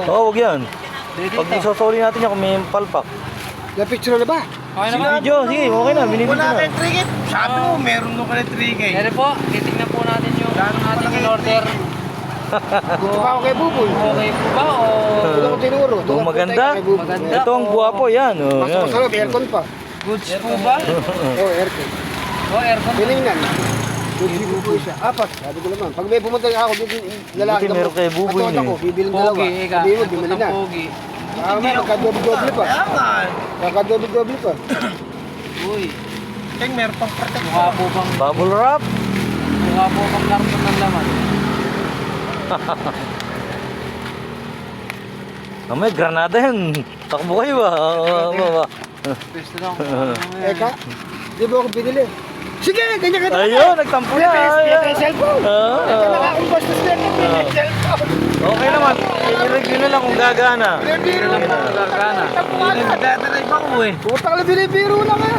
Oo, wag yan. Pag isosoli natin yan kung may palpak. Na-picture na ba? Okay naman. Video, sige, okay na. Binibigyan Wala na. kayong trigger. Sabi mo, meron nung kaya trigger. Pero po, titignan po natin yung ating in-order. Dito pa ako kay Buboy. Okay po ba o... Dito ko tinuro. Oh, maganda. Maganda. Ito ang guwapo, yan. Oh, Pasok yan. ko sa loob, aircon pa. Goods po ba? Oo, aircon. O, aircon. Tinignan. Good si Buboy siya. Apat, sabi ko naman. Pag may pumunta ako, lalaki Buti meron kay Buboy Katuwad ako, eh. bibili ng dalawa. Pogi, ika. Sabi mo, bibili na. Pogi. May magkadoble-doble pa. Kaya nga. Magkadoble-doble pa. Uy, Tingnan, meron pang protect. mukha po bang... Bubble wrap. Mukha po bang karton ng laman. May granada yan. Takbo kayo ba? Oo. Pwesto lang. Eka, di ba ako binili? Sige, ganyan ka Ayun, nagtampo yan. May cellphone. Ito Oo. nakakambastos na ito. May cellphone. Okay naman. I-review na lang kung gagana. Biro Lang po gagana. Nagdadrive ako eh. Putang na binibiro lang ha.